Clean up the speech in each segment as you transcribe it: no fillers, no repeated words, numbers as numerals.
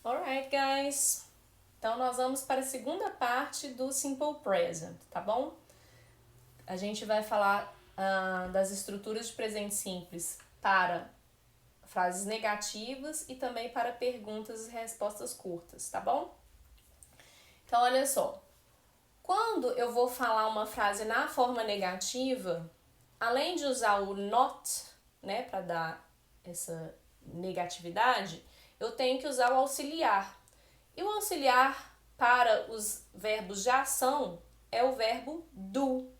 Alright, guys. Então, nós vamos para a segunda parte do Simple Present, tá bom? A gente vai falar das estruturas de presente simples para frases negativas e também para perguntas e respostas curtas, tá bom? Então, olha só. Quando eu vou falar uma frase na forma negativa, além de usar o not, né, para dar essa negatividade, eu tenho que usar o auxiliar. E o auxiliar para os verbos de ação é o verbo do.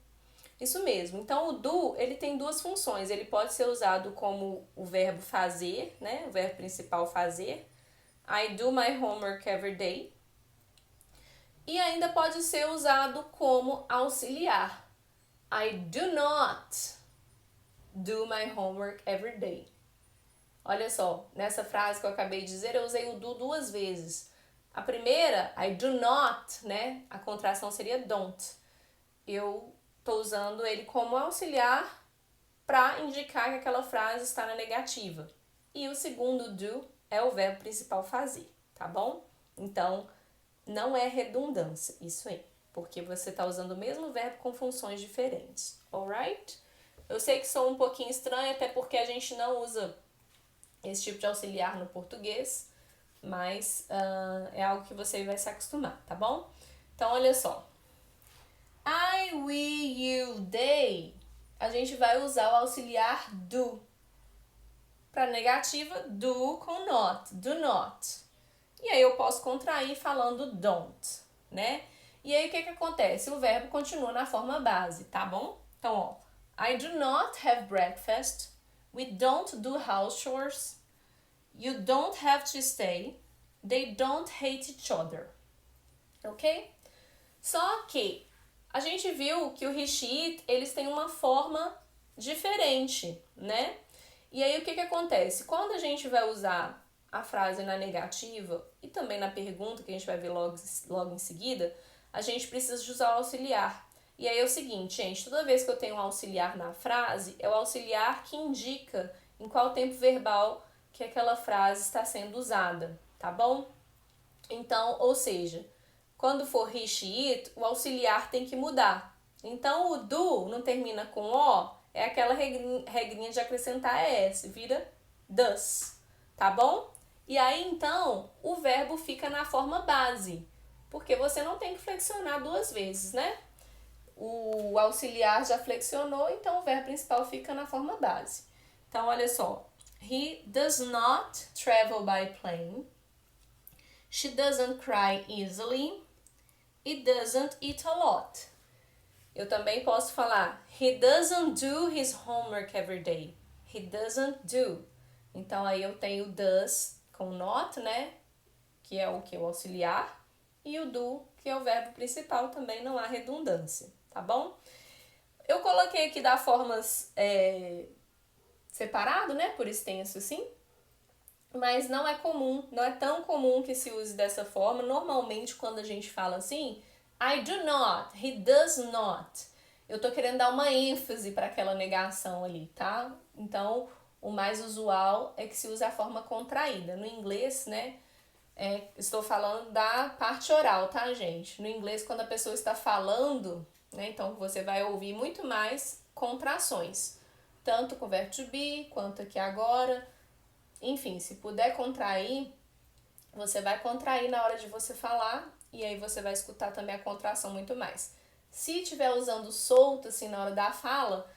Isso mesmo. Então, o do, ele tem duas funções. Ele pode ser usado como o verbo fazer, né? O verbo principal fazer. I do my homework every day. E ainda pode ser usado como auxiliar. I do not do my homework every day. Olha só, nessa frase que eu acabei de dizer, eu usei o do duas vezes. A primeira, I do not, né? A contração seria don't. Eu estou usando ele como auxiliar para indicar que aquela frase está na negativa. E o segundo, do, é o verbo principal fazer, tá bom? Então, não é redundância, isso aí. Porque você está usando o mesmo verbo com funções diferentes, alright? Eu sei que sou um pouquinho estranha, até porque a gente não usa esse tipo de auxiliar no português, mas é algo que você vai se acostumar, tá bom? Então, olha só. I, we, you, they. A gente vai usar o auxiliar do. Para negativa, do com not, do not. E aí eu posso contrair falando don't, né? E aí o que acontece? O verbo continua na forma base, tá bom? Então, ó. I do not have breakfast. We don't do house chores. You don't have to stay. They don't hate each other. Ok? Só que a gente viu que o he, she, it, eles têm uma forma diferente, né? E aí o que acontece? Quando a gente vai usar a frase na negativa e também na pergunta, que a gente vai ver logo em seguida, a gente precisa de usar o auxiliar. E aí é o seguinte, gente, toda vez que eu tenho um auxiliar na frase, é o auxiliar que indica em qual tempo verbal que aquela frase está sendo usada, tá bom? Então, ou seja, quando for he, she, it, o auxiliar tem que mudar. Então, o do não termina com o, é aquela regrinha de acrescentar s, vira does, tá bom? E aí, então, o verbo fica na forma base, porque você não tem que flexionar duas vezes, né? O auxiliar já flexionou, então o verbo principal fica na forma base. Então, olha só. He does not travel by plane. She doesn't cry easily. It doesn't eat a lot. Eu também posso falar he doesn't do his homework every day. He doesn't do. Então aí eu tenho does com not, né? Que é o que? O auxiliar. E o do, que é o verbo principal, também não há redundância, tá bom? Eu coloquei aqui da formas separado, né? Por extenso assim. Mas não é comum, não é tão comum que se use dessa forma. Normalmente, quando a gente fala assim, I do not, he does not. Eu tô querendo dar uma ênfase para aquela negação ali, tá? Então, o mais usual é que se use a forma contraída. No inglês, né? Estou falando da parte oral, tá, gente? No inglês, quando a pessoa está falando, né? Então, você vai ouvir muito mais contrações. Tanto com o verbo to be, quanto aqui agora. Enfim, se puder contrair, você vai contrair na hora de você falar e aí você vai escutar também a contração muito mais. Se estiver usando solto assim na hora da fala,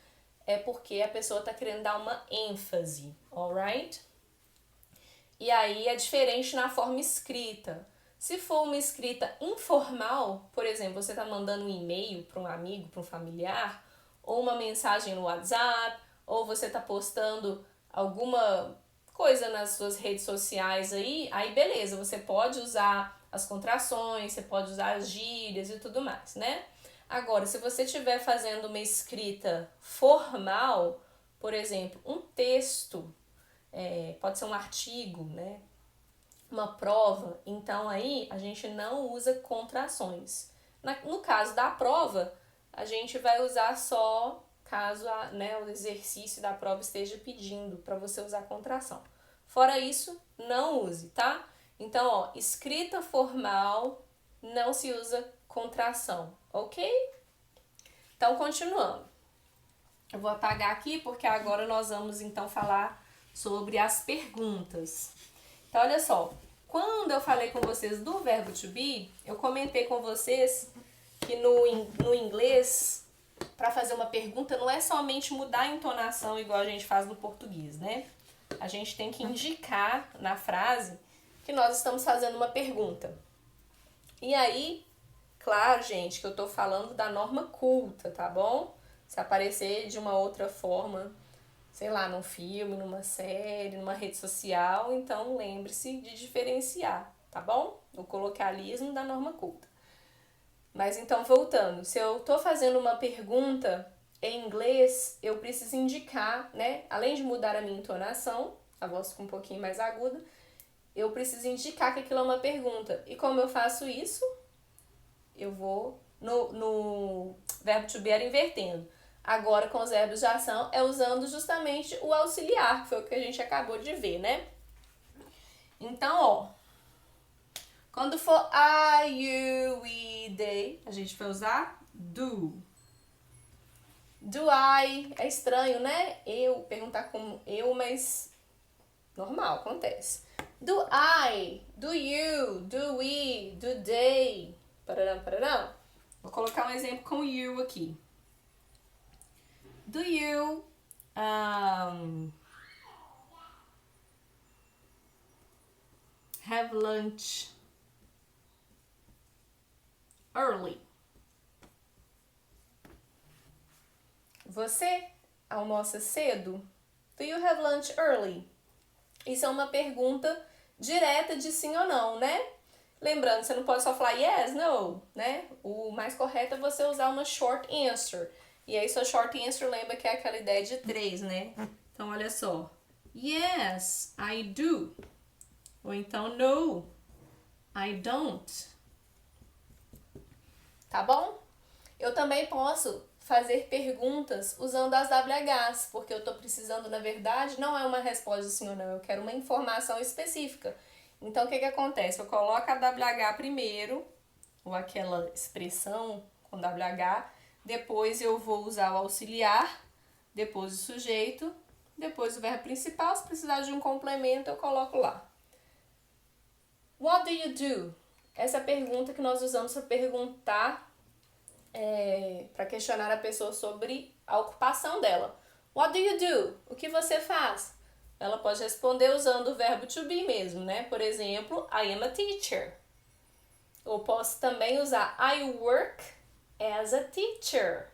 é porque a pessoa está querendo dar uma ênfase, alright? E aí é diferente na forma escrita. Se for uma escrita informal, por exemplo, você está mandando um e-mail para um amigo, para um familiar, ou uma mensagem no WhatsApp, ou você está postando alguma coisa nas suas redes sociais aí beleza, você pode usar as contrações, você pode usar as gírias e tudo mais, né? Agora, se você estiver fazendo uma escrita formal, por exemplo, um texto, pode ser um artigo, né? Uma prova, então aí a gente não usa contrações. No caso da prova, a gente vai usar só caso o exercício da prova esteja pedindo para você usar contração. Fora isso, não use, tá? Então, ó, escrita formal não se usa contração, ok? Então, continuando. Eu vou apagar aqui porque agora nós vamos então falar sobre as perguntas. Então, olha só. Quando eu falei com vocês do verbo to be, eu comentei com vocês que no inglês, para fazer uma pergunta, não é somente mudar a entonação igual a gente faz no português, né? A gente tem que indicar na frase que nós estamos fazendo uma pergunta. E aí, claro, gente, que eu tô falando da norma culta, tá bom? Se aparecer de uma outra forma, sei lá, num filme, numa série, numa rede social, então lembre-se de diferenciar, tá bom? O coloquialismo da norma culta. Mas então, voltando, se eu tô fazendo uma pergunta em inglês, eu preciso indicar, né? Além de mudar a minha entonação, a voz fica um pouquinho mais aguda, eu preciso indicar que aquilo é uma pergunta. E como eu faço isso? Eu vou no verbo to be era invertendo. Agora, com os verbos de ação, é usando justamente o auxiliar, que foi o que a gente acabou de ver, né? Então, ó, quando for I, you, we, they, a gente vai usar do. Do I, é estranho, né? Eu, perguntar como eu, mas normal, acontece. Do I, do you, do we, do they, pararam, pararam. Vou colocar um exemplo com you aqui. Do you have lunch early? Você almoça cedo? Do you have lunch early? Isso é uma pergunta direta de sim ou não, né? Lembrando, você não pode só falar yes, no, né? O mais correto é você usar uma short answer. E aí, sua short answer lembra que é aquela ideia de 3, né? Então, olha só. Yes, I do. Ou então, no, I don't. Tá bom? Eu também posso fazer perguntas usando as WHs, porque eu tô precisando, na verdade, não é uma resposta sim ou não, eu quero uma informação específica. Então, o que acontece? Eu coloco a WH primeiro, ou aquela expressão com WH, depois eu vou usar o auxiliar, depois o sujeito, depois o verbo principal. Se precisar de um complemento, eu coloco lá. What do you do? Essa é a pergunta que nós usamos para perguntar, para questionar a pessoa sobre a ocupação dela. What do you do? O que você faz? Ela pode responder usando o verbo to be mesmo, né? Por exemplo, I am a teacher. Ou posso também usar I work as a teacher.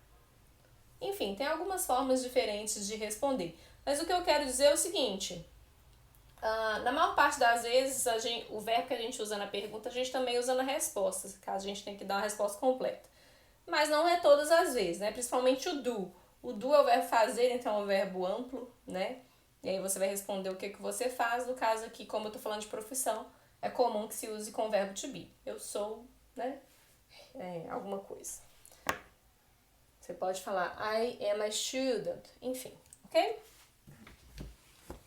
Enfim, tem algumas formas diferentes de responder. Mas o que eu quero dizer é o seguinte. Na maior parte das vezes, o verbo que a gente usa na pergunta, a gente também usa na resposta, caso a gente tenha que dar uma resposta completa. Mas não é todas as vezes, né? Principalmente o do. O do é o verbo fazer, então é um verbo amplo, né? E aí você vai responder o que você faz. No caso aqui, como eu tô falando de profissão, é comum que se use com o verbo to be. Eu sou, né? Alguma coisa. Você pode falar I am a student. Enfim, ok?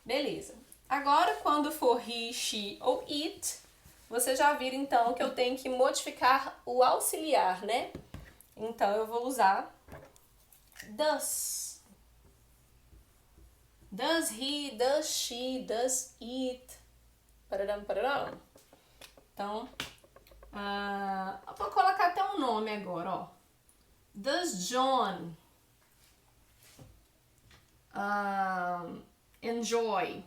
Beleza. Agora, quando for he, she ou it, você já viram então que eu tenho que modificar o auxiliar, né? Então, eu vou usar does. Does he, does she, does it. Pararam, pararam. Então, eu vou colocar até um nome agora, ó. Does John enjoy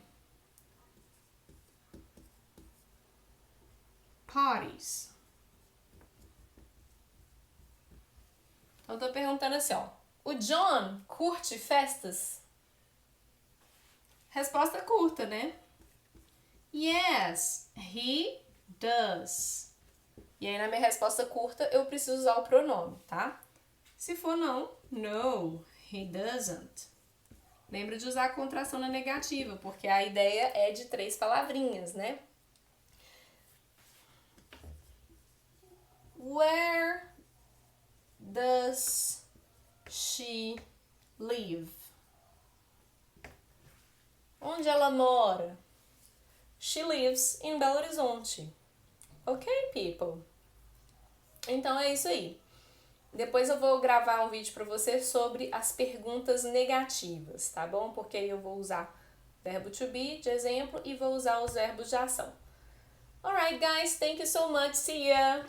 parties? Então, eu tô perguntando assim, ó. O John curte festas? Resposta curta, né? Yes, he does. E aí, na minha resposta curta, eu preciso usar o pronome, tá? Se for não, no, he doesn't. Lembra de usar a contração na negativa, porque a ideia é de 3 palavrinhas, né? Where does she live? Onde ela mora? She lives in Belo Horizonte. Ok, people? Então é isso aí. Depois eu vou gravar um vídeo para você sobre as perguntas negativas, tá bom? Porque eu vou usar verbo to be de exemplo e vou usar os verbos de ação. Alright, guys. Thank you so much. See ya!